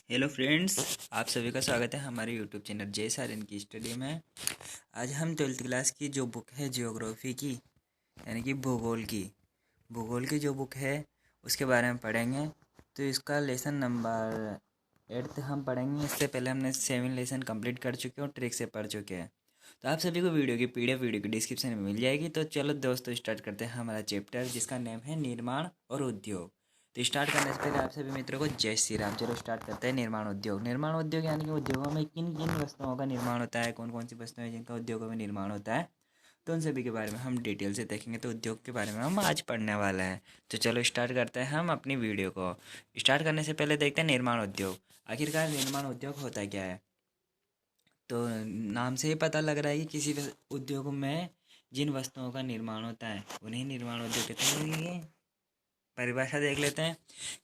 Hello friends, आप सभी का स्वागत है हमारे यूट्यूब चैनल जय सारन की स्टडी में। आज हम 12th क्लास की जो बुक है जियोग्राफी की, यानी कि भूगोल की जो बुक है उसके बारे में पढ़ेंगे। तो इसका लेसन नंबर 8 हम पढ़ेंगे। इससे पहले हमने 7 लेसन कंप्लीट कर चुके हैं और ट्रिक से पढ़ चुके हैं। तो आप सभी को वीडियो की पीडीएफ वीडियो की डिस्क्रिप्शन में मिल जाएगी। तो चलो दोस्तों, स्टार्ट करते हैं हमारा चैप्टर, जिसका नेम है निर्माण और उद्योग। तो स्टार्ट करने से पहले आप सभी मित्रों को जय श्री राम। चलो स्टार्ट करते हैं। निर्माण उद्योग। निर्माण उद्योग यानी कि उद्योगों में किन किन वस्तुओं का निर्माण होता है, कौन कौन सी वस्तुएं हैं जिनका उद्योगों में निर्माण होता है, तो उन सभी के बारे में हम डिटेल से देखेंगे। तो उद्योग के बारे में हम आज पढ़ने वाले हैं। तो चलो स्टार्ट करते हैं हम अपनी वीडियो को। स्टार्ट करने से पहले देखते हैं निर्माण उद्योग। आखिरकार निर्माण उद्योग होता क्या है। तो नाम से ही पता लग रहा है कि किसी उद्योग में जिन वस्तुओं का निर्माण होता है उन्हें निर्माण उद्योग कहते हैं। परिभाषा देख लेते हैं।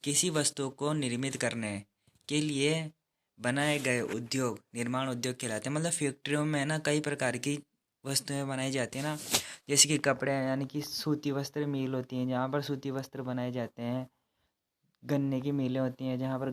किसी वस्तु को निर्मित करने के लिए बनाए गए उद्योग निर्माण उद्योग कहलाते हैं। मतलब फैक्ट्रियों में ना कई प्रकार की वस्तुएं बनाई जाती हैं ना, जैसे कि कपड़े, यानी कि सूती वस्त्र मिल होती हैं जहाँ पर सूती वस्त्र बनाए जाते हैं। गन्ने की मिलें होती हैं जहाँ पर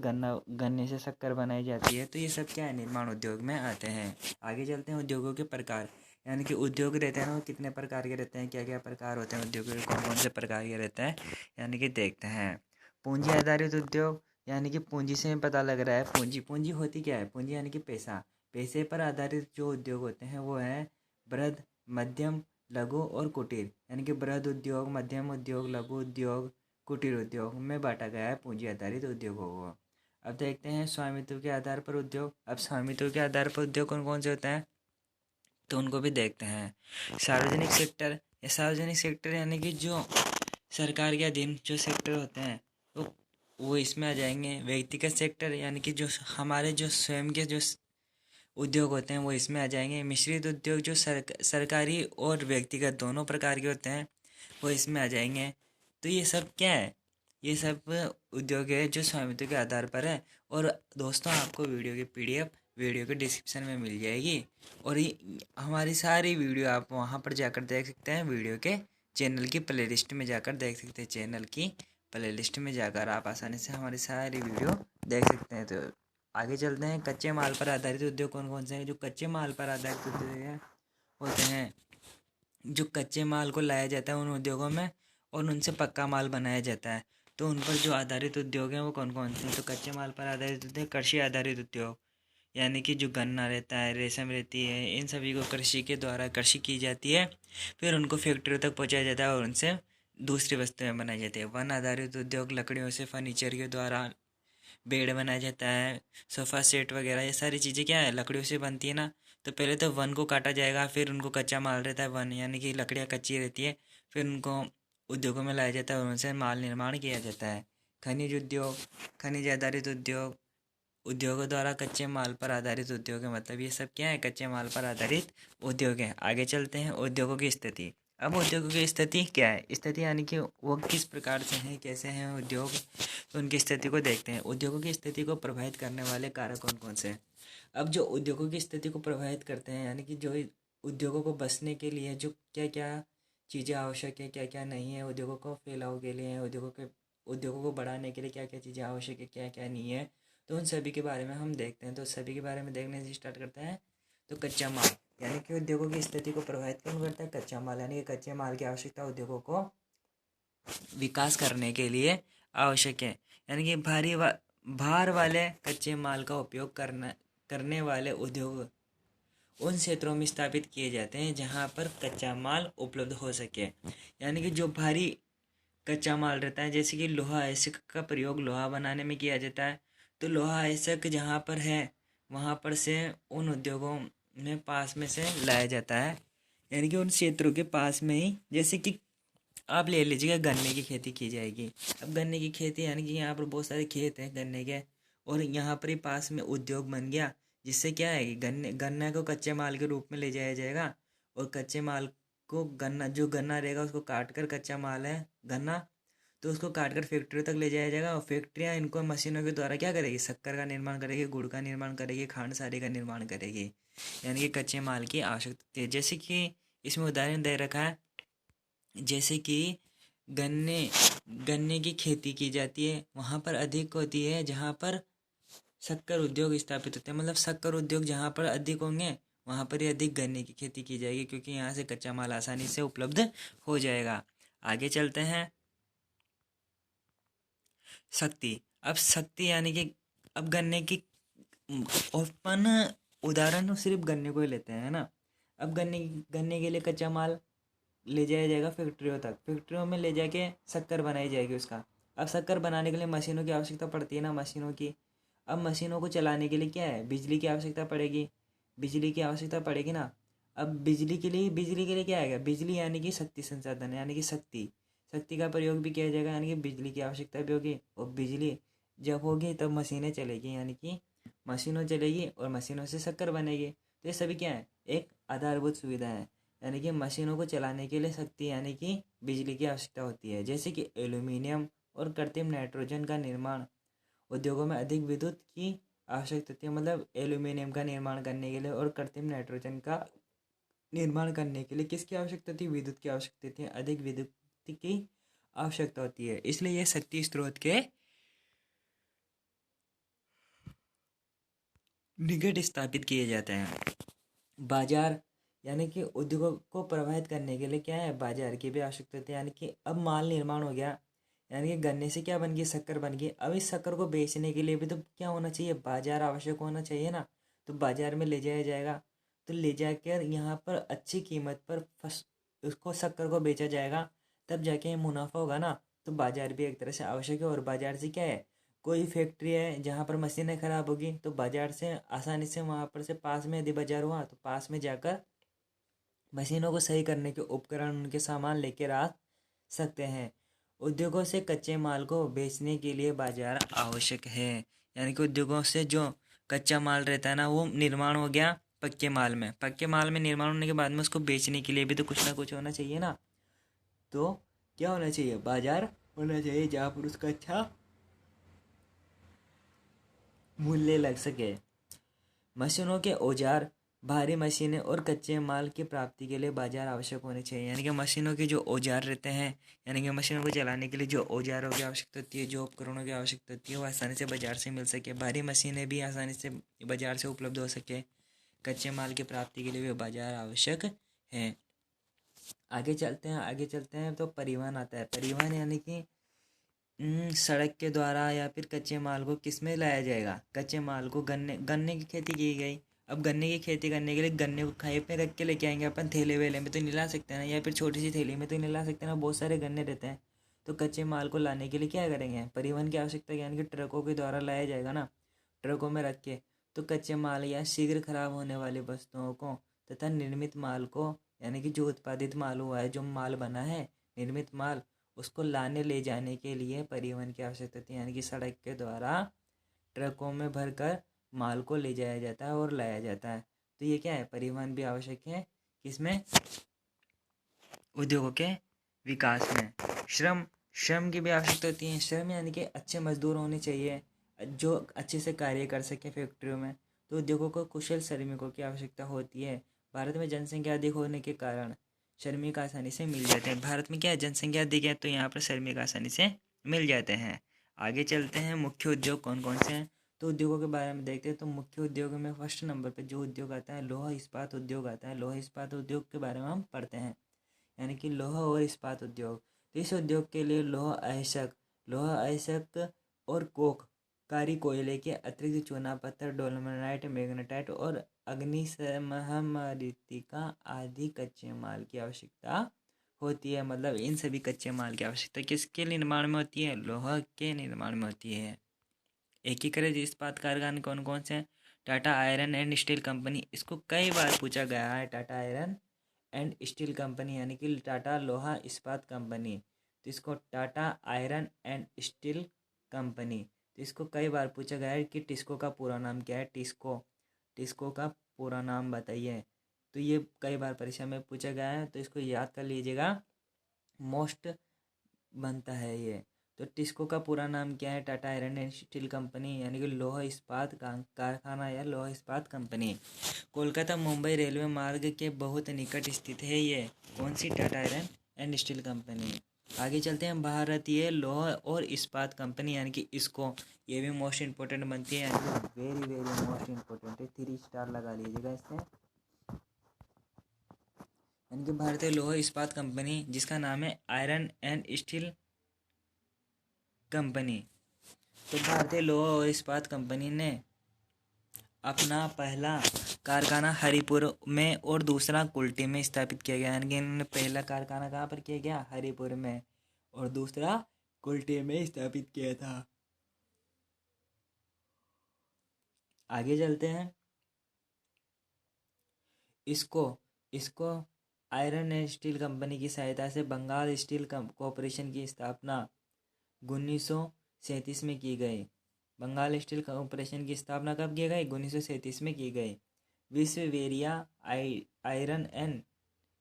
गन्ने से शक्कर बनाई जाती है। तो ये सब क्या है, निर्माण उद्योग में आते हैं। आगे चलते हैं। उद्योगों के प्रकार, यानी कि उद्योग रहते हैं ना, वो कितने प्रकार के रहते हैं, क्या क्या प्रकार होते हैं उद्योगों के, कौन कौन से प्रकार के रहते हैं, यानी कि देखते हैं। पूंजी आधारित उद्योग, यानी कि पूंजी से पता लग रहा है। पूंजी पूंजी होती क्या है। पूंजी यानी कि पैसा। पैसे पर आधारित जो उद्योग होते हैं वो है बृहद, मध्यम, लघु और कुटीर। यानी कि बृहद उद्योग, मध्यम उद्योग, लघु उद्योग, कुटीर उद्योग में बांटा गया है पूंजी आधारित उद्योगों को। अब देखते हैं स्वामित्व के आधार पर उद्योग। अब स्वामित्व के आधार पर उद्योग कौन कौन से होते हैं, तो उनको भी देखते हैं। सार्वजनिक सेक्टर, या सार्वजनिक सेक्टर यानी कि जो सरकार के अधीन जो सेक्टर होते हैं तो वो इसमें आ जाएंगे। व्यक्तिगत सेक्टर, यानी कि जो हमारे जो स्वयं के जो उद्योग होते हैं वो इसमें आ जाएंगे। मिश्रित उद्योग, जो सरकारी और व्यक्तिगत दोनों प्रकार के होते हैं वो इसमें आ जाएंगे। तो ये सब क्या है, ये सब उद्योग है जो स्वामित्व के आधार पर है। और दोस्तों, आपको वीडियो की पीडीएफ वीडियो के डिस्क्रिप्शन में मिल जाएगी। और हमारी सारी वीडियो आप वहाँ पर जाकर देख सकते हैं। वीडियो के चैनल की प्लेलिस्ट में जाकर देख सकते हैं। चैनल की प्लेलिस्ट में जाकर आप आसानी से हमारी सारी वीडियो देख सकते हैं। तो आगे चलते हैं। कच्चे माल पर आधारित उद्योग कौन कौन से हैं। जो कच्चे माल पर आधारित उद्योग होते हैं, जो कच्चे माल को लाया जाता है उन उद्योगों में और उनसे पक्का माल बनाया जाता है। तो उन पर जो आधारित उद्योग हैं वो कौन कौन से हैं। तो कच्चे माल पर आधारित उद्योग, कृषि आधारित उद्योग, यानी कि जो गन्ना रहता है, रेशम रहती है, इन सभी को कृषि के द्वारा कृषि की जाती है। फिर उनको फैक्ट्रियों तक पहुंचाया जाता है और उनसे दूसरी वस्तुएं बनाई जाती है। वन आधारित उद्योग, लकड़ियों से फर्नीचर के द्वारा बेड बनाया जाता है, सोफ़ा सेट वगैरह, ये सारी चीज़ें क्या है, लकड़ियों से बनती है ना। तो पहले तो वन को काटा जाएगा, फिर उनको कच्चा माल रहता है, वन यानी कि लकड़ियाँ कच्ची रहती है, फिर उनको उद्योगों में लाया जाता है और उनसे माल निर्माण किया जाता है। खनिज उद्योग, खनिज आधारित उद्योग, उद्योगों द्वारा कच्चे माल पर आधारित उद्योग है। मतलब ये सब क्या है, कच्चे माल पर आधारित उद्योग है। आगे चलते हैं। उद्योगों की स्थिति। अब उद्योगों की स्थिति क्या है, स्थिति यानी कि वो किस प्रकार से हैं, कैसे हैं उद्योग, तो उनकी स्थिति को देखते हैं। उद्योगों की स्थिति को प्रभावित करने वाले कारक कौन कौन से हैं। अब जो उद्योगों की स्थिति को प्रभावित करते हैं, यानी कि जो उद्योगों को बसने के लिए जो क्या क्या चीज़ें आवश्यक है, क्या क्या नहीं है, उद्योगों को फैलाव के लिए, उद्योगों को बढ़ाने के लिए क्या क्या चीज़ें आवश्यक है, क्या क्या नहीं है, तो उन सभी के बारे में हम देखते हैं। तो सभी के बारे में देखने से स्टार्ट करते हैं। तो कच्चा माल, यानी कि उद्योगों की स्थिति को प्रभावित कौन करता है, कच्चा माल। यानी कि कच्चे माल की आवश्यकता उद्योगों को विकास करने के लिए आवश्यक है। यानी कि भार वाले कच्चे माल का उपयोग करने वाले उद्योग उन क्षेत्रों में स्थापित किए जाते हैं जहां पर कच्चा माल उपलब्ध हो सके। यानी कि जो भारी कच्चा माल रहता है, जैसे कि लोहा अयस्क का प्रयोग लोहा बनाने में किया जाता है। तो लोहा अयस्क जहाँ पर है वहाँ पर से उन उद्योगों में पास में से लाया जाता है, यानी कि उन क्षेत्रों के पास में ही। जैसे कि आप ले लीजिएगा, गन्ने की खेती की जाएगी। अब गन्ने की खेती यानी कि यहाँ पर बहुत सारे खेत हैं गन्ने के, और यहाँ पर ही पास में उद्योग बन गया, जिससे क्या है कि गन्ने को कच्चे माल के रूप में ले जाया जाएगा। और कच्चे माल को जो गन्ना रहेगा उसको काट कर, कच्चा माल है गन्ना, तो उसको काट कर फैक्ट्रियों तक ले जाया जाएगा। और फैक्ट्रियाँ इनको मशीनों के द्वारा क्या करेगी, शक्कर का निर्माण करेगी, गुड़ का निर्माण करेगी, खांड सारी का निर्माण करेगी। यानी कि कच्चे माल की आवश्यकता है। जैसे कि इसमें उदाहरण दे रखा है, जैसे कि गन्ने गन्ने की खेती की जाती है, वहाँ पर अधिक होती है जहाँ पर शक्कर उद्योग स्थापित होते हैं, मतलब शक्कर उद्योग जहाँ पर अधिक होंगे वहाँ पर ही अधिक गन्ने की खेती की जाएगी, क्योंकि यहाँ से कच्चा माल आसानी से उपलब्ध हो जाएगा। आगे चलते हैं। शक्ति, अब शक्ति यानी कि अब गन्ने की अपन उदाहरण सिर्फ गन्ने को ही लेते हैं, है ना। अब गन्ने के लिए कच्चा माल ले जाया जाएगा फैक्ट्रियों तक, फैक्ट्रियों में ले जाके शक्कर बनाई जाएगी उसका। अब शक्कर बनाने के लिए मशीनों की आवश्यकता पड़ती है ना, मशीनों की। अब मशीनों को चलाने के लिए क्या है, बिजली की आवश्यकता पड़ेगी, बिजली की आवश्यकता पड़ेगी ना। अब बिजली के लिए क्या आएगा, बिजली यानी कि शक्ति संसाधन यानी कि शक्ति, शक्ति का प्रयोग भी किया जाएगा, यानी कि बिजली की आवश्यकता भी होगी। और बिजली जब होगी तब मशीनें चलेगी, यानी कि मशीनों चलेगी और मशीनों से शक्कर बनेगी। तो ये सभी क्या है, एक आधारभूत सुविधा है, यानी कि मशीनों को चलाने के लिए शक्ति यानी कि बिजली की आवश्यकता होती है। जैसे कि एल्यूमिनियम और कृत्रिम नाइट्रोजन का निर्माण उद्योगों में अधिक विद्युत की आवश्यकता होती है, मतलब एल्यूमिनियम का निर्माण करने के लिए और कृत्रिम नाइट्रोजन का निर्माण करने के लिए किसकी आवश्यकता होती है, विद्युत की आवश्यकता होती है, अधिक विद्युत की आवश्यकता होती है। इसलिए ये शक्ति स्रोत के निकट स्थापित किए जाते हैं। बाजार यानी कि उद्योगों को प्रभावित करने के लिए क्या है, बाजार की भी आवश्यकता होती है। यानी कि अब माल निर्माण हो गया, यानी कि गन्ने से क्या बन गई, शक्कर बन गई। अब इस शक्कर को बेचने के लिए भी तो क्या होना चाहिए, बाजार आवश्यक होना चाहिए ना। तो बाजार में ले जाया जाएगा, तो ले जाकर यहाँ पर अच्छी कीमत पर उसको शक्कर को बेचा जाएगा, तब जाके मुनाफा होगा ना। तो बाजार भी एक तरह से आवश्यक है। और बाजार से क्या है, कोई फैक्ट्री है जहाँ पर मशीनें खराब होगी तो बाजार से आसानी से वहाँ पर से पास में यदि बाजार हुआ तो पास में जाकर मशीनों को सही करने के उपकरण, उनके सामान लेकर आ सकते हैं। उद्योगों से कच्चे माल को बेचने के लिए बाजार आवश्यक है, यानी कि उद्योगों से जो कच्चा माल रहता है ना, वो निर्माण हो गया पक्के माल में, पक्के माल में निर्माण होने के बाद में उसको बेचने के लिए भी तो कुछ ना कुछ होना चाहिए ना। तो क्या होना चाहिए, बाजार होना चाहिए जहाँ पर उसका अच्छा मूल्य लग सके। मशीनों के औजार, भारी मशीनें और कच्चे माल की प्राप्ति के लिए बाजार आवश्यक होने चाहिए। यानी कि मशीनों के जो औजार रहते हैं, यानी कि मशीनों को चलाने के लिए जो औजारों की आवश्यकता होती है, जो उपकरणों की आवश्यकता होती है, वो आसानी से बाजार से मिल सके। भारी मशीनें भी आसानी से बाजार से उपलब्ध हो सके। कच्चे माल की प्राप्ति के लिए भी बाजार आवश्यक है। आगे चलते हैं तो परिवहन आता है। परिवहन यानी कि सड़क के द्वारा या फिर कच्चे माल को किस में लाया जाएगा, कच्चे माल को गन्ने गन्ने की खेती की गई। अब गन्ने की खेती करने के लिए गन्ने को खाई पे रख के लेके आएंगे अपन, थैले वेले में तो नहीं ला सकते ना, या फिर छोटी सी थैली में तो नहीं ला सकते ना, बहुत सारे गन्ने रहते हैं। तो कच्चे माल को लाने के लिए क्या करेंगे, परिवहन की आवश्यकता, यानी कि ट्रकों के द्वारा लाया जाएगा ना, ट्रकों में रख के। तो कच्चे माल या शीघ्र खराब होने वाली वस्तुओं को तथा निर्मित माल को, यानी कि जो उत्पादित माल हुआ है, जो माल बना है निर्मित माल, उसको लाने ले जाने के लिए परिवहन की आवश्यकता थी। यानी कि सड़क के द्वारा ट्रकों में भरकर माल को ले जाया जाता है और लाया जाता है। तो ये क्या है, परिवहन भी आवश्यक है किसमें, उद्योगों के विकास में। श्रम, श्रम की भी आवश्यकता होती है। श्रम यानी कि अच्छे मजदूर होने चाहिए जो अच्छे से कार्य कर सके फैक्ट्रियों में। तो उद्योगों को कुशल श्रमिकों की आवश्यकता होती है। भारत में जनसंख्या अधिक होने के कारण श्रमिक आसानी से मिल जाते हैं। भारत में क्या है, जनसंख्या अधिक है तो यहाँ पर श्रमिक आसानी से मिल जाते हैं। आगे चलते हैं, मुख्य उद्योग कौन कौन से हैं। तो उद्योगों के बारे में देखते हैं। तो मुख्य उद्योगों में फर्स्ट नंबर पे जो उद्योग आता है, लोहा इस्पात उद्योग आता है। लोहा इस्पात उद्योग के बारे में हम पढ़ते हैं, यानी कि लोहा और इस्पात उद्योग। तो इस उद्योग के लिए लोहा अयस्क और कोक कारी कोयले के अतिरिक्त चूना पत्थर, डोलोमाइट, मैग्नेटाइट और अग्निशमन आदि कच्चे माल की आवश्यकता होती है। मतलब इन सभी कच्चे माल की आवश्यकता किसके निर्माण में होती है, लोहा के निर्माण में होती है। एकीकृत इस्पात कारखाने कौन कौन से हैं, Tata iron and steel company, इसको कई बार पूछा गया है। Tata iron and steel company यानी कि टाटा लोहा इस्पात कंपनी, तो इसको Tata iron and steel company, तो इसको कई बार पूछा गया है कि टिस्को का पूरा नाम क्या है, टिस्को का पूरा नाम बताइए। तो ये कई बार परीक्षा में पूछा गया है, तो इसको याद कर लीजिएगा, मोस्ट बनता है ये। तो टिस्को का पूरा नाम क्या है, Tata iron and steel company, यानी कि लोहा इस्पात कारखाना या लोहा इस्पात कंपनी। कोलकाता मुंबई रेलवे मार्ग के बहुत निकट स्थित है ये, कौन सी, Tata iron and steel company. आगे चलते हैं। भारतीय लौह और इस्पात कंपनी यानी कि इसको, ये भी मोस्ट इम्पोर्टेंट बनती है, यानी कि वेरी वेरी मोस्ट इम्पोर्टेंट है, 3 स्टार लगा लीजिएगा इससे। यानी कि भारतीय लौह इस्पात कंपनी जिसका नाम है आयरन एंड स्टील कंपनी। तो भारतीय लौह और इस्पात कंपनी ने अपना पहला कारखाना हरिपुर में और दूसरा कुल्टी में स्थापित किया गया। यानी कि इन्होंने पहला कारखाना कहाँ पर किया गया? हरिपुर में, और दूसरा कुल्टी में स्थापित किया था। आगे चलते हैं। इसको इसको आयरन एंड स्टील कंपनी की सहायता से बंगाल स्टील कॉरपोरेशन की स्थापना 1937 में की गई। बंगाल स्टील कॉरपोरेशन की स्थापना कब की गई? 1937 में की गई। Visvesvaraya iron and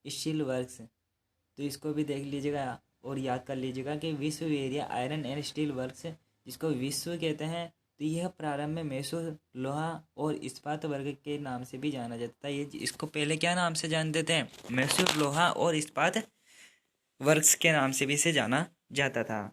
steel works, तो इसको भी देख लीजिएगा और याद कर लीजिएगा कि Visvesvaraya iron and steel works, जिसको विश्व कहते हैं, तो यह प्रारंभ में मैसूर लोहा और इस्पात वर्ग के नाम से भी जाना जाता था। ये इसको पहले क्या नाम से जानते थे? मैसूर लोहा और इस्पात वर्क्स के नाम से भी इसे जाना जाता था।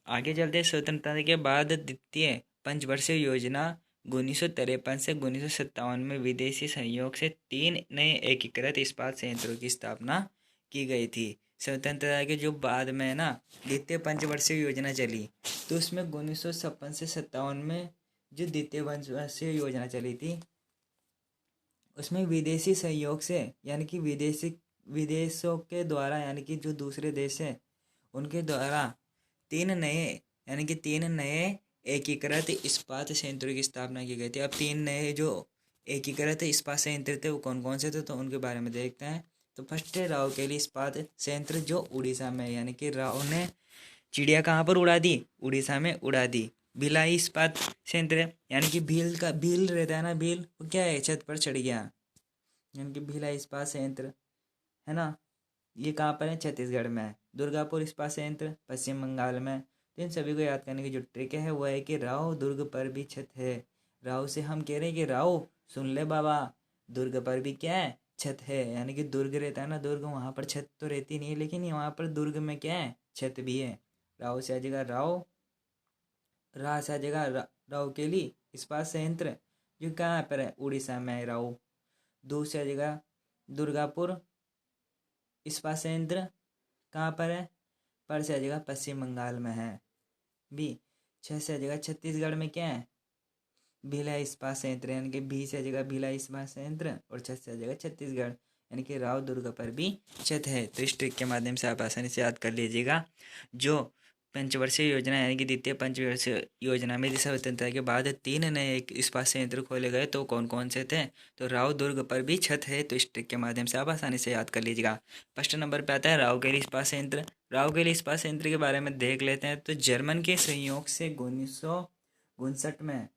आगे चलते, स्वतंत्रता के बाद द्वितीय पंचवर्षीय योजना 1953 से 1957 में विदेशी सहयोग से 3 नए एकीकृत इस्पात संयंत्रों की स्थापना की गई थी। स्वतंत्रता के जो बाद में ना द्वितीय पंचवर्षीय योजना चली, तो उसमें 1956 से 57 में जो द्वितीय पंचवर्षीय योजना चली थी, उसमें विदेशी सहयोग से, यानी कि विदेशों के द्वारा, यानी कि जो दूसरे देश हैं उनके द्वारा 3 नए एकीकृत इस्पात संयंत्रों की स्थापना की गई थी। अब 3 नए जो एकीकृत इस्पात संयंत्र थे वो कौन कौन से थे, तो उनके बारे में देखते हैं। तो फर्स्ट है राउरकेली इस्पात संयंत्र जो उड़ीसा में, यानी कि राव ने चिड़िया कहाँ पर उड़ा दी? उड़ीसा में उड़ा दी। भिलाई इस्पात संयंत्र, यानी कि भील रहता है ना, भील, वो क्या है? छत पर चढ़ गया, यानी कि भिलाई इस्पात संयंत्र है ना, ये कहाँ पर है? छत्तीसगढ़ में है। दुर्गापुर इस्पात संयंत्र पश्चिम बंगाल में। तो इन सभी को याद करने की जो ट्रिक है वो है कि राव दुर्ग पर भी छत है। राव से हम कह रहे हैं कि राव सुन ले बाबा, दुर्ग पर भी क्या है? छत है। यानी कि दुर्ग रहता है ना, दुर्ग, वहाँ पर छत तो रहती नहीं है, लेकिन वहाँ पर दुर्ग में क्या है? छत भी है। राव से आ जाएगा राव, रा से आ जाएगा राउरकेली इस्पात संयंत्र जो कहाँ पर है? उड़ीसा में है राव। दो से आ जाएगा दुर्गापुर इस्पात संयंत्र, कहाँ पर है? पर से आ जाएगा पश्चिम बंगाल में है। बी 6 से आ जाएगा छत्तीसगढ़ में, क्या है? भिलाई इस्पात संयंत्र, यानी कि बी से आ जाएगा भिलाई इस्पात संयंत्र, और 6 से आ जाएगा छत्तीसगढ़, यानी कि राव दुर्ग पर भी छत है। तो इस ट्रिक के माध्यम से आप आसानी से याद कर लीजिएगा। जो पंचवर्षीय योजना यानी कि द्वितीय पंचवर्षीय योजना में स्वतंत्रता के बाद 3 नए इस्पात संयंत्र खोले गए, तो कौन कौन से थे? तो राव दुर्ग पर भी छत है। तो इस ट्रिक के माध्यम से आप आसानी से याद कर लीजिएगा। फर्स्ट नंबर पे आता है राउरकेली इस्पात संयंत्र। राउरकेली इस्पात संयंत्र के बारे में देख लेते हैं। तो जर्मन के सहयोग से 1959 में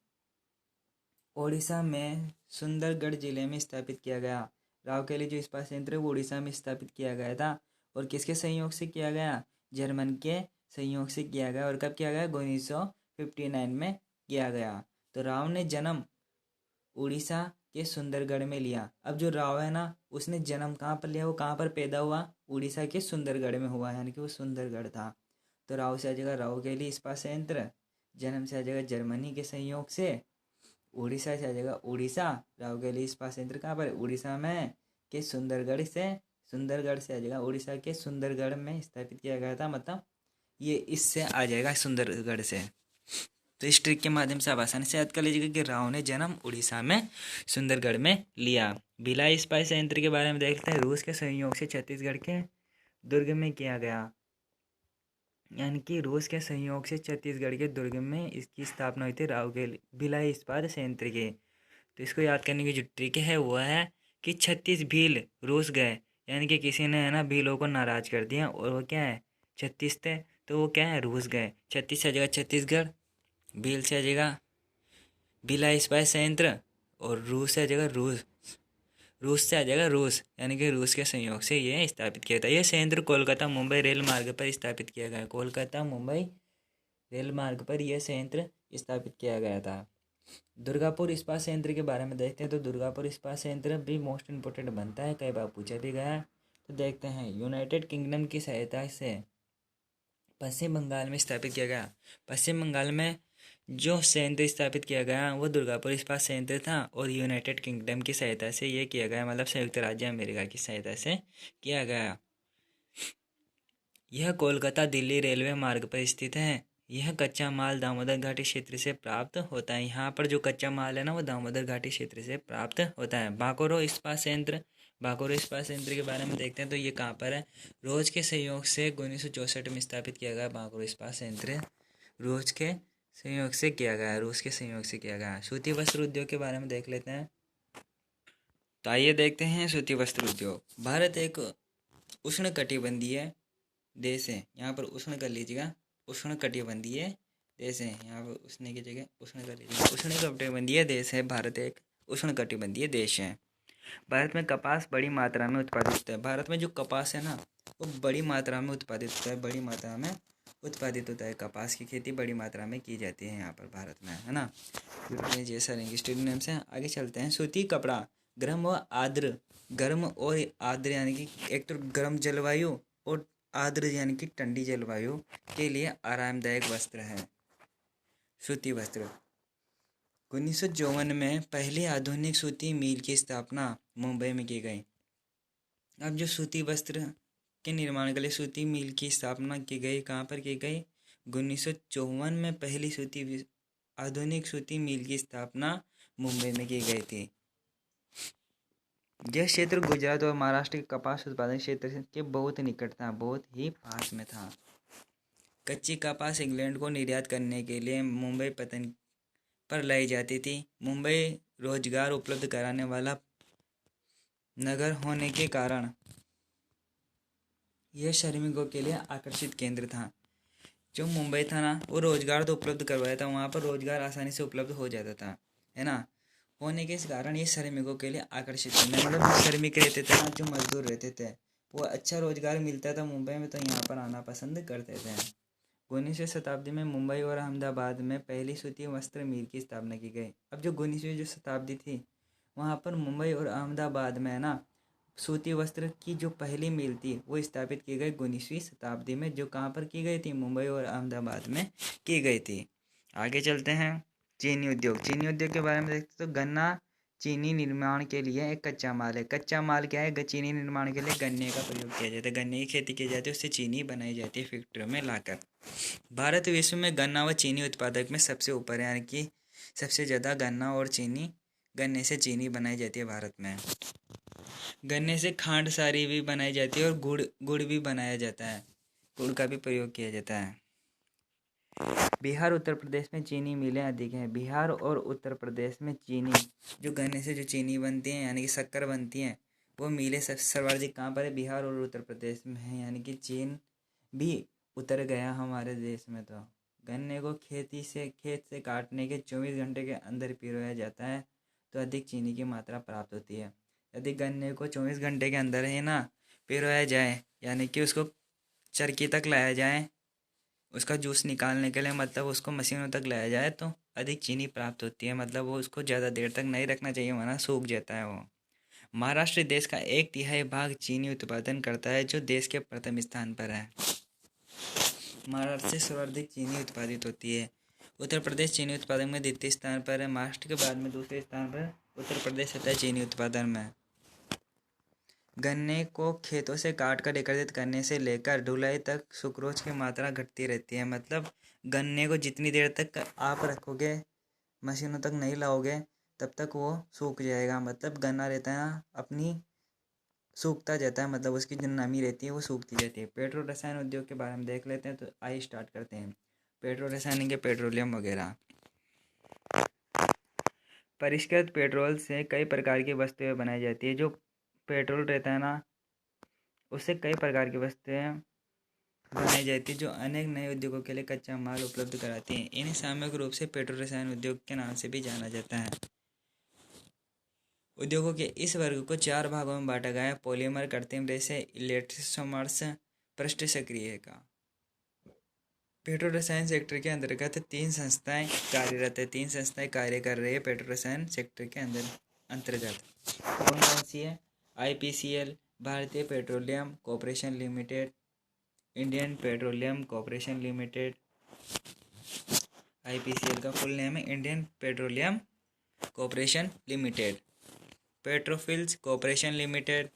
ओडिशा में सुंदरगढ़ जिले में स्थापित किया गया। राउरकेली जो इस्पात संयंत्र है वो उड़ीसा में स्थापित किया गया था। और किसके सहयोग से किया गया? जर्मन के सहयोग से किया गया। और कब किया गया? 1959 में किया गया। तो राव ने जन्म उड़ीसा के सुंदरगढ़ में लिया। अब जो राव है ना, उसने जन्म कहाँ पर लिया? वो कहाँ पर पैदा हुआ? उड़ीसा के सुंदरगढ़ में हुआ, यानी कि वो सुंदरगढ़ था। तो राव से आ जाएगा राउरकेली इस्पात संयंत्र, जन्म से आ जाएगा जर्मनी के सहयोग से, उड़ीसा से आ जाएगा उड़ीसा, राउरकेली इस्पात संयंत्र कहाँ पर? उड़ीसा में के सुंदरगढ़ से आ जाएगा उड़ीसा के सुंदरगढ़ में स्थापित किया गया था। मतलब ये इससे आ जाएगा सुंदरगढ़ से। तो इस ट्रिक के माध्यम से आप आसानी से याद कर लीजिएगा कि राव ने जन्म उड़ीसा में सुंदरगढ़ में लिया। भिलाई इस्पात संयंत्र के बारे में देखते हैं। रूस के सहयोग से छत्तीसगढ़ के दुर्ग में किया गया, यानी कि रूस के सहयोग से छत्तीसगढ़ के दुर्ग में इसकी स्थापना हुई थी राउरकेली भिलाई इस्पात संयंत्र के। तो इसको याद करने की जो ट्रिक है वो है कि 36 भील रूस गए, यानी कि किसी ने है ना भीलों को नाराज कर दिया, और वो क्या है? 36 थे, तो वो क्या है? रूस गए। 36 से आ जाएगा छत्तीसगढ़, भील से आ जाएगा भिलाई इस्पात संयंत्र, और रूस से आ जाएगा रूस से आ जाएगा रूस, यानी कि रूस के सहयोग से ये स्थापित किया था। यह संयंत्र कोलकाता मुंबई रेल मार्ग पर स्थापित किया गया। कोलकाता मुंबई रेल मार्ग पर यह संयंत्र स्थापित किया गया था। दुर्गापुर इस्पात संयंत्र के बारे में देखते हैं। तो दुर्गापुर इस्पात संयंत्र भी मोस्ट इम्पोर्टेंट बनता है, कई बार पूछा भी गया है। तो देखते हैं। यूनाइटेड किंगडम की सहायता से पश्चिम बंगाल में स्थापित किया गया। पश्चिम बंगाल में जो संयंत्र स्थापित किया गया वो दुर्गापुर इस्पात संयंत्र था और यूनाइटेड किंगडम की सहायता से ये किया गया, मतलब संयुक्त राज्य अमेरिका की सहायता से किया गया। यह कोलकाता दिल्ली रेलवे मार्ग पर स्थित है। यह कच्चा माल दामोदर घाटी क्षेत्र से प्राप्त होता है। यहाँ पर जो कच्चा माल है ना वो दामोदर घाटी क्षेत्र से प्राप्त होता है। बाकोरो इस्पात संयंत्र, बाकोरो इस्पात संयंत्र के बारे में देखते हैं तो ये कहाँ पर है। रोज के सहयोग से 1964 में स्थापित किया गया बाकोरो इस्पात संयंत्र रोज के सहयोग से किया गया, रूस के सहयोग से किया गया। सूती वस्त्र उद्योग के बारे में देख लेते हैं। तो आइए देखते हैं सूती वस्त्र उद्योग। भारत एक उष्णकटिबंधीय देश है। यहाँ पर उष्ण कर लीजिएगा, उष्णकटिबंधीय देश है। यहाँ पर उष्ण की जगह उष्ण कर लीजिएगा। उष्णकटिबंधीय देश है भारत, एक उष्णकटिबंधीय देश है। भारत में कपास बड़ी मात्रा में उत्पादित होता है। भारत में जो कपास है ना वो बड़ी मात्रा में उत्पादित होता है, बड़ी मात्रा में उत्पादित होता है। कपास की खेती बड़ी मात्रा में की जाती है यहाँ पर भारत में, है ना। ये सारे स्टूडेंट नेम से आगे चलते हैं। सूती कपड़ा गर्म और आर्द्र, गर्म और आर्द्र यानी कि एक तो गर्म जलवायु और आर्द्र यानी कि ठंडी जलवायु के लिए आरामदायक वस्त्र है सूती वस्त्र। 1954 में पहली आधुनिक सूती मिल की स्थापना मुंबई में की गई। अब जो सूती वस्त्र के निर्माण के लिए सूती मिल की स्थापना की गई, कहाँ पर की गई? 1954 में पहली आधुनिक सूती मिल की स्थापना मुंबई में की गई थी। यह क्षेत्र गुजरात और महाराष्ट्र के कपास उत्पादन क्षेत्र के बहुत निकट था, बहुत ही पास में था। कच्ची कपास इंग्लैंड को निर्यात करने के लिए मुंबई पतन पर लाई जाती थी। मुंबई रोजगार उपलब्ध कराने वाला नगर होने के कारण यह श्रमिकों के लिए आकर्षित केंद्र था। जो मुंबई था ना वो रोजगार तो उपलब्ध करवाया था, वहाँ पर रोजगार आसानी से उपलब्ध हो जाता था, है ना। होने के इस कारण ये श्रमिकों के लिए आकर्षित केंद्र, मतलब जो श्रमिक रहते थे ना, जो मजदूर रहते थे, वो अच्छा रोजगार मिलता था मुंबई में तो यहाँ पर आना पसंद करते थे। 19वीं शताब्दी में मुंबई और अहमदाबाद में पहली सूती वस्त्र मिल की स्थापना की गई। अब जो 19वीं जो शताब्दी थी वहाँ पर मुंबई और अहमदाबाद में ना सूती वस्त्र की जो पहली मिल थी वो स्थापित की गई 19वीं शताब्दी में, जो कहाँ पर की गई थी? मुंबई और अहमदाबाद में की गई थी। आगे चलते हैं। चीनी उद्योग, चीनी उद्योग के बारे में देखते तो गन्ना चीनी निर्माण के लिए एक कच्चा माल है। कच्चा माल क्या है? चीनी निर्माण के लिए गन्ने का प्रयोग किया जाता है, गन्ने की खेती की जाती है, उससे चीनी बनाई जाती है फैक्ट्रियों में लाकर। भारत विश्व में गन्ना व चीनी उत्पादक में सबसे ऊपर है, यानी कि सबसे ज़्यादा गन्ना और चीनी, गन्ने से चीनी बनाई जाती है भारत में। गन्ने से खांड सारी भी बनाई जाती है और गुड़ भी बनाया जाता है, गुड़ का भी प्रयोग किया जाता है। बिहार उत्तर प्रदेश में चीनी मिलें अधिक हैं। बिहार और उत्तर प्रदेश में चीनी, जो गन्ने से जो चीनी बनती है यानी कि शक्कर बनती हैं, वो मिलें सर्वाधिक कहाँ पर है? बिहार और उत्तर प्रदेश में है, यानी कि चीन भी उतर गया हमारे देश में। तो गन्ने को खेत से काटने के 24 घंटे के अंदर पिरोया जाता है तो अधिक चीनी की मात्रा प्राप्त होती है। यदि गन्ने को 24 घंटे के अंदर ही ना पिरोया जाए, यानी कि उसको चरखी तक लाया जाए, उसका जूस निकालने के लिए, मतलब उसको मशीनों तक लाया जाए तो अधिक चीनी प्राप्त होती है। मतलब वो उसको ज़्यादा देर तक नहीं रखना चाहिए वरना सूख जाता है वो। महाराष्ट्र देश का 1/3 भाग चीनी उत्पादन करता है, जो देश के प्रथम स्थान पर है। महाराष्ट्र से सर्वाधिक चीनी उत्पादित होती है। उत्तर प्रदेश चीनी उत्पादन में द्वितीय स्थान पर है। महाराष्ट्र के बाद में दूसरे स्थान पर उत्तर प्रदेश आता है चीनी उत्पादन में। गन्ने को खेतों से काट कर एकत्रित करने से लेकर ढुलाई तक सुक्रोज की मात्रा घटती रहती है। मतलब गन्ने को जितनी देर तक आप रखोगे, मशीनों तक नहीं लाओगे, तब तक वो सूख जाएगा। मतलब गन्ना रहता है ना अपनी सूखता जाता है, मतलब उसकी जो नमी रहती है वो सूखती जाती है। पेट्रो रसायन उद्योग के बारे में देख लेते हैं। तो आइए स्टार्ट करते हैं। पेट्रो रसायन के पेट्रोलियम वगैरह। परिष्कृत पेट्रोल से कई प्रकार की वस्तुएं बनाई जाती है। जो पेट्रोल रहता है ना उससे कई प्रकार की वस्तुएं बनाई जाती है, जो अनेक नए उद्योगों के लिए कच्चा माल उपलब्ध कराती हैं। इन्हें सामूहिक रूप से पेट्रो रसायन उद्योग के नाम से भी जाना जाता है। उद्योगों के इस वर्ग को 4 भागों में बांटा गया है: पॉलीमर, कृत्रिम रेशे, इलेक्ट्रोमर्स, पृष्ठ सक्रिय का। पेट्रो रसायन सेक्टर के अंतर्गत 3 संस्थाएं कार्यरत है। 3 संस्थाएं कार्य कर रही है पेट्रो रसायन सेक्टर के अंतर्गत। कौन सी है? IPCL, भारतीय petroleum corporation limited, Indian petroleum corporation limited. IPCL का फुल नेम है Indian petroleum corporation limited. Petrofils corporation limited.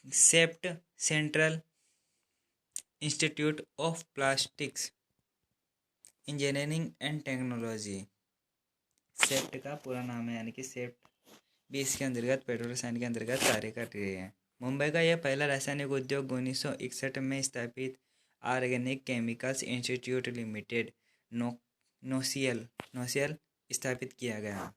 CIPET central institute of plastics engineering and technology. CIPET का पूरा नाम है, यानी कि सेप्ट भी इसके अंतर्गत पेट्रो रसायन के अंतर्गत कार्य कर रही है। मुंबई का यह पहला रासायनिक उद्योग 1961 में स्थापित ऑर्गेनिक केमिकल्स इंस्टीट्यूट लिमिटेड नोसियल स्थापित किया गया।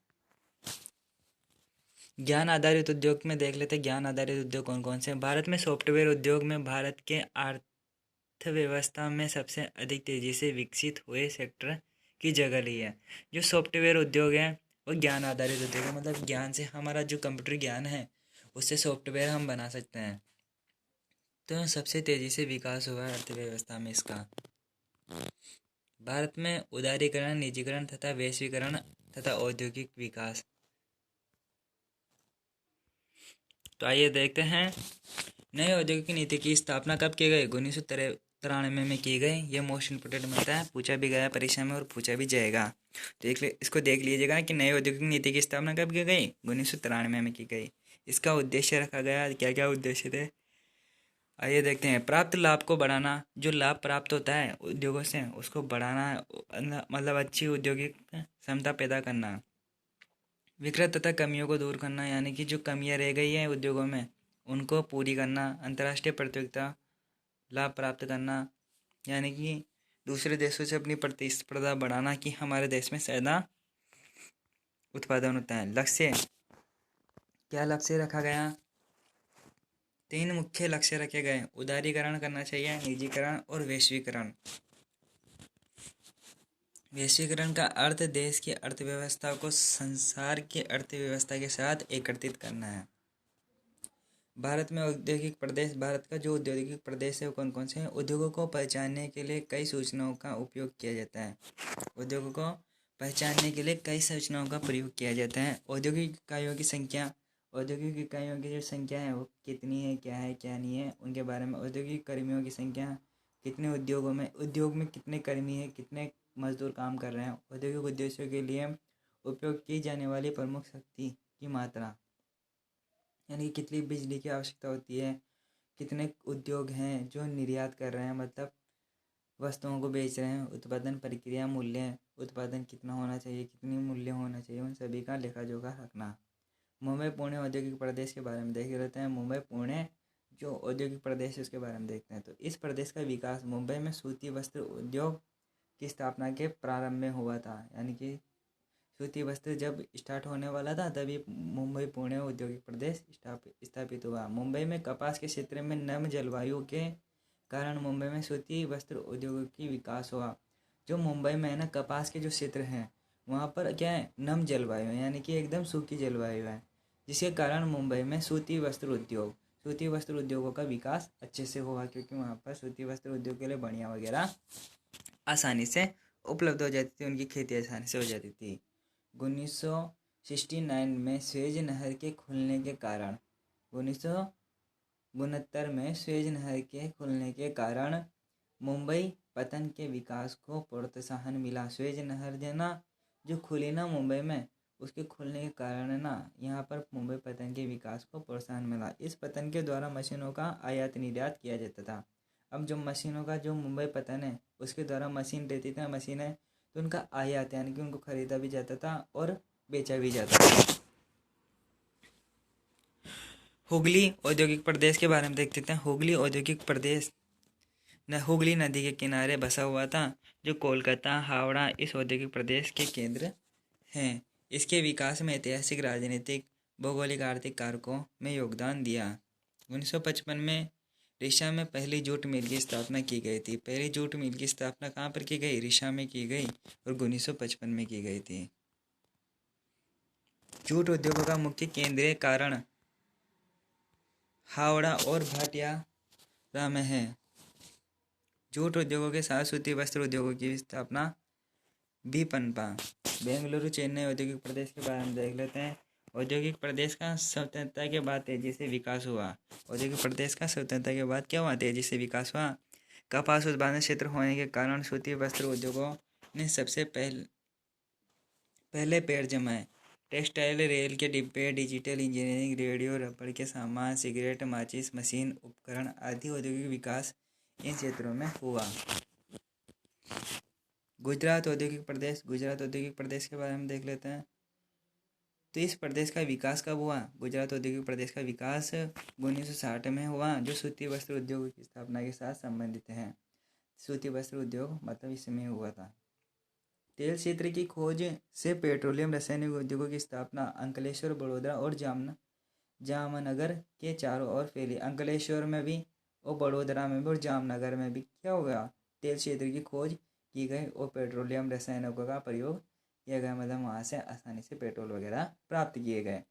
ज्ञान आधारित उद्योग में देख लेते हैं ज्ञान आधारित उद्योग कौन कौन से हैं। भारत में सॉफ्टवेयर उद्योग में भारत के अर्थव्यवस्था में सबसे अधिक तेजी से विकसित हुए सेक्टर की जगह ली है। जो सॉफ्टवेयर उद्योग है वो ज्ञान आधारित उद्योग है, मतलब ज्ञान से हमारा जो कंप्यूटर ज्ञान है उससे सॉफ्टवेयर हम बना सकते हैं। तो सबसे तेजी से विकास हुआ है अर्थव्यवस्था में इसका। भारत में उदारीकरण, निजीकरण तथा वैश्वीकरण तथा औद्योगिक विकास। तो आइए देखते हैं नई औद्योगिक नीति की स्थापना कब की गई। 1993 में की गई। ये मोस्ट इम्पोर्टेंट बनता है, पूछा भी गया परीक्षा में और पूछा भी जाएगा। तो इसको देख लीजिएगा कि नई औद्योगिक नीति की स्थापना कब की गई। 1993 में की गई। इसका उद्देश्य रखा गया, क्या क्या उद्देश्य थे आइए देखते हैं। प्राप्त लाभ को बढ़ाना, जो लाभ प्राप्त होता है उद्योगों से उसको बढ़ाना, मतलब अच्छी औद्योगिक क्षमता पैदा करना। विकृत तथा कमियों को दूर करना, यानी कि जो कमियां रह गई हैं उद्योगों में उनको पूरी करना। अंतर्राष्ट्रीय प्रतियोगिता लाभ प्राप्त करना, यानी कि दूसरे देशों से अपनी प्रतिस्पर्धा बढ़ाना कि हमारे देश में ज़्यादा उत्पादन होता है। लक्ष्य, क्या लक्ष्य रखा गया। 3 मुख्य लक्ष्य रखे गए। उदारीकरण करना चाहिए, निजीकरण और वैश्वीकरण। वैश्वीकरण का अर्थ देश की अर्थव्यवस्था को संसार की अर्थव्यवस्था के साथ एकत्रित करना है। भारत में औद्योगिक प्रदेश, भारत का जो औद्योगिक प्रदेश है वो कौन कौन से हैं। उद्योगों को पहचानने के लिए कई सूचनाओं का उपयोग किया जाता है। उद्योगों को पहचानने के लिए कई सूचनाओं का प्रयोग किया जाता है। औद्योगिक इकाइयों की संख्या, औद्योगिक इकाइयों की जो संख्या है वो कितनी है, क्या नहीं है, उनके बारे में। औद्योगिक कर्मियों की संख्या, कितने उद्योगों में, उद्योग में कितने कर्मी हैं, कितने मजदूर काम कर रहे हैं। औद्योगिक उद्देश्यों के लिए उपयोग की जाने वाली प्रमुख शक्ति की मात्रा, यानी कि कितनी बिजली की आवश्यकता होती है। कितने उद्योग हैं जो निर्यात कर रहे हैं, मतलब वस्तुओं को बेच रहे हैं। उत्पादन प्रक्रिया, मूल्य, उत्पादन कितना होना चाहिए, कितनी मूल्य होना चाहिए, उन सभी का लेखा जोखा रखना। मुंबई पुणे औद्योगिक प्रदेश के बारे में देख लेते हैं। मुंबई पुणे जो औद्योगिक प्रदेश है उसके बारे में देखते हैं। तो इस प्रदेश का विकास मुंबई में सूती वस्त्र उद्योग की स्थापना के प्रारंभ में हुआ था, यानी कि सूती वस्त्र जब स्टार्ट होने वाला था तभी मुंबई पुणे औद्योगिक प्रदेश स्थापित हुआ। मुंबई में कपास के क्षेत्र में नम जलवायु के कारण मुंबई में सूती वस्त्र उद्योग की विकास हुआ। जो मुंबई में है ना, कपास के जो क्षेत्र हैं वहाँ पर क्या है, नम जलवायु है, यानी कि एकदम सूखी जलवायु है, जिसके कारण मुंबई में सूती वस्त्र उद्योगों का विकास अच्छे से हुआ, क्योंकि वहाँ पर सूती वस्त्र उद्योग के लिए बढ़िया वगैरह आसानी से उपलब्ध हो जाती थी, उनकी खेती आसानी से हो जाती थी। 1969 में स्वेज नहर के खुलने के कारण 1969 में स्वेज नहर के खुलने के कारण मुंबई पतन के विकास को प्रोत्साहन मिला। स्वेज नहर जो खुली ना मुंबई में, उसके खुलने के कारण है ना यहाँ पर मुंबई पतन के विकास को प्रोत्साहन मिला। इस पतन के द्वारा मशीनों का आयात निर्यात किया जाता था। अब जो मशीनों का जो मुंबई पतन है उसके द्वारा मशीन रहती थी, मशीनें, तो उनका आयात यानी कि उनको खरीदा भी जाता था और बेचा भी जाता था। हुगली औद्योगिक प्रदेश के बारे में देखते हैं। हुगली औद्योगिक प्रदेश हुगली नदी के किनारे बसा हुआ था, जो कोलकाता, हावड़ा इस औद्योगिक प्रदेश के केंद्र हैं। इसके विकास में ऐतिहासिक, राजनीतिक, भौगोलिक, आर्थिक कारकों में योगदान दिया। 1955 में रिशा में पहली जूट मिल की स्थापना की गई थी। पहली जूट मिल की स्थापना कहाँ पर की गई, रिशा में की गई और 1955 में की गई थी। जूट उद्योगों का मुख्य केंद्रीय कारण हावड़ा और भाटियारा में है। जूट उद्योगों के साथ सूती वस्त्र उद्योगों की स्थापना भी पनपा। बेंगलुरु, चेन्नई औद्योगिक प्रदेश के बारे में देख लेते हैं। औद्योगिक प्रदेश का स्वतंत्रता के बाद तेजी से विकास हुआ। औद्योगिक प्रदेश का स्वतंत्रता के बाद क्या हुआ, तेजी से विकास हुआ। कपास उत्पादन क्षेत्र होने के कारण सूती वस्त्र उद्योगों ने सबसे पहले पैर जमाए। टेक्सटाइल, रेल के डिब्बे, डिजिटल इंजीनियरिंग, रेडियो, रबड़ के सामान, सिगरेट, माचिस, मशीन, उपकरण आदि औद्योगिक विकास इन क्षेत्रों में हुआ। गुजरात औद्योगिक प्रदेश। गुजरात औद्योगिक प्रदेश के बारे में देख लेते हैं। तो इस प्रदेश का विकास कब हुआ? गुजरात औद्योगिक प्रदेश का विकास 1960 में हुआ, जो सूती वस्त्र उद्योग की स्थापना के साथ संबंधित है। सूती वस्त्र उद्योग मतलब इसमें हुआ था। तेल क्षेत्र की खोज से पेट्रोलियम रासायनिक उद्योगों की स्थापना अंकलेश्वर, बड़ोदरा और जामनगर के चारों ओर फैली। अंकलेश्वर में भी और बड़ोदरा में भी और जामनगर में भी क्या हो गया, तेल क्षेत्र की खोज की गई और पेट्रोलियम रसायनों का प्रयोग किया गया, मतलब वहाँ से आसानी से पेट्रोल वगैरह प्राप्त किए गए।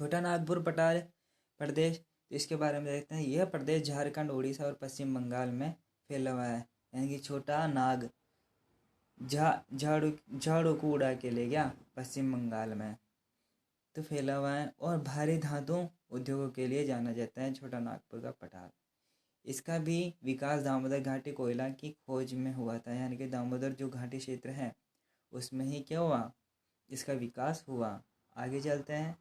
छोटा नागपुर पठार प्रदेश, इसके बारे में देखते हैं। यह प्रदेश झारखंड, उड़ीसा और पश्चिम बंगाल में फैला हुआ है। यानी कि छोटा नाग झाड़ू को उड़ा के ले गया पश्चिम बंगाल में, तो फैला हुआ है और भारी धातु उद्योगों के लिए जाना जाता है छोटा नागपुर का पठार। इसका भी विकास दामोदर घाटी कोयला की खोज में हुआ था। यानी कि दामोदर जो घाटी क्षेत्र है उसमें ही क्या हुआ, इसका विकास हुआ। आगे चलते हैं।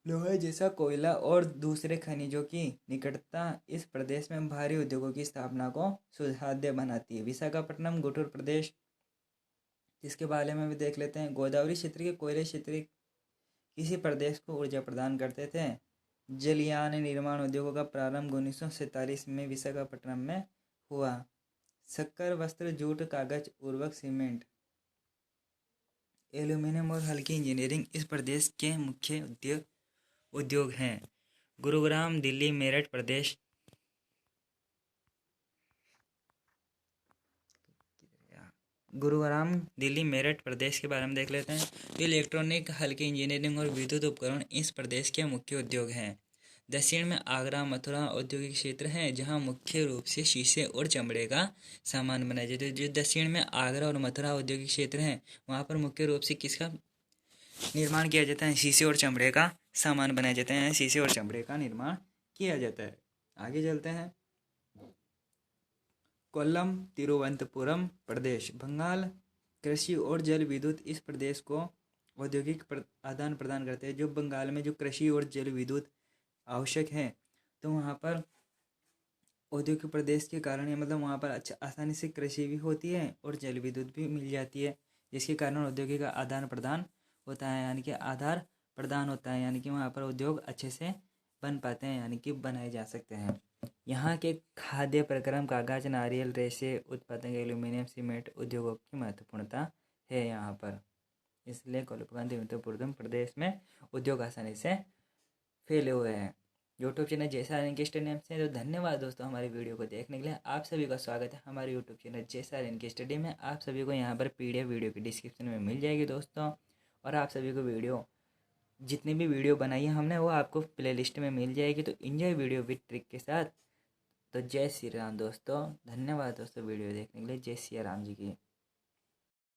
लोहे जैसा कोयला और दूसरे खनिजों की निकटता इस प्रदेश में भारी उद्योगों की स्थापना को सुसाध्य बनाती है। विशाखापट्टनम, गुंटूर प्रदेश, जिसके बारे में भी देख लेते हैं। गोदावरी क्षेत्र के कोयले क्षेत्र किसी प्रदेश को ऊर्जा प्रदान करते थे। जलयान निर्माण उद्योगों का प्रारंभ 1947 में विशाखापट्टनम में हुआ। शक्कर, वस्त्र, जूट, कागज, उर्वरक, सीमेंट, एल्यूमीनियम और हल्की इंजीनियरिंग इस प्रदेश के मुख्य उद्योग हैं। गुरुग्राम, दिल्ली, मेरठ प्रदेश के बारे में देख लेते हैं। तो इलेक्ट्रॉनिक, हल्की इंजीनियरिंग और विद्युत उपकरण इस प्रदेश के मुख्य उद्योग हैं। दक्षिण में आगरा, मथुरा औद्योगिक क्षेत्र हैं, जहां मुख्य रूप से शीशे और चमड़े का सामान बनाया जाता है। जो दक्षिण में आगरा और मथुरा औद्योगिक क्षेत्र हैं, वहां पर मुख्य रूप से किसका निर्माण किया जाता है? शीशे और चमड़े का सामान बनाए जाते हैं। शीशे और चमड़े का निर्माण किया जाता है। आगे चलते हैं। कोल्लम, तिरुवनंतपुरम प्रदेश, बंगाल, कृषि और जल विद्युत इस प्रदेश को औद्योगिक आदान प्रदान करते हैं। जो बंगाल में जो कृषि और जल विद्युत आवश्यक है, तो वहाँ पर औद्योगिक प्रदेश के कारण मतलब वहाँ पर अच्छा आसानी से कृषि भी होती है और जल विद्युत भी मिल जाती है, जिसके कारण औद्योगिक आदान प्रदान होता है, यानी कि आधार प्रदान होता है। यानी कि वहाँ पर उद्योग अच्छे से बन पाते हैं, यानी कि बनाए जा सकते हैं। यहाँ के खाद्य प्रक्रम, कागज, नारियल, रेशे उत्पादन, एल्यूमिनियम, सीमेंट उद्योगों की महत्वपूर्णता है यहाँ पर। इसलिए कोल्लम, तिरुवनंतपुरम प्रदेश में उद्योग आसानी से फैले हुए हैं। यूट्यूब चैनल जैसा इनके स्टडी से। तो धन्यवाद दोस्तों हमारी वीडियो को देखने के लिए। आप सभी का स्वागत है हमारे यूट्यूब चैनल जैसा इनकी स्टडी में। आप सभी को यहाँ पर PDF वीडियो की डिस्क्रिप्शन में मिल जाएगी दोस्तों, और आप सभी को वीडियो जितनी भी वीडियो बनाई है हमने वो आपको प्लेलिस्ट में मिल जाएगी। तो एंजॉय वीडियो विद ट्रिक के साथ। तो जय श्री राम दोस्तों, धन्यवाद दोस्तों वीडियो देखने के लिए। जय श्री राम जी की।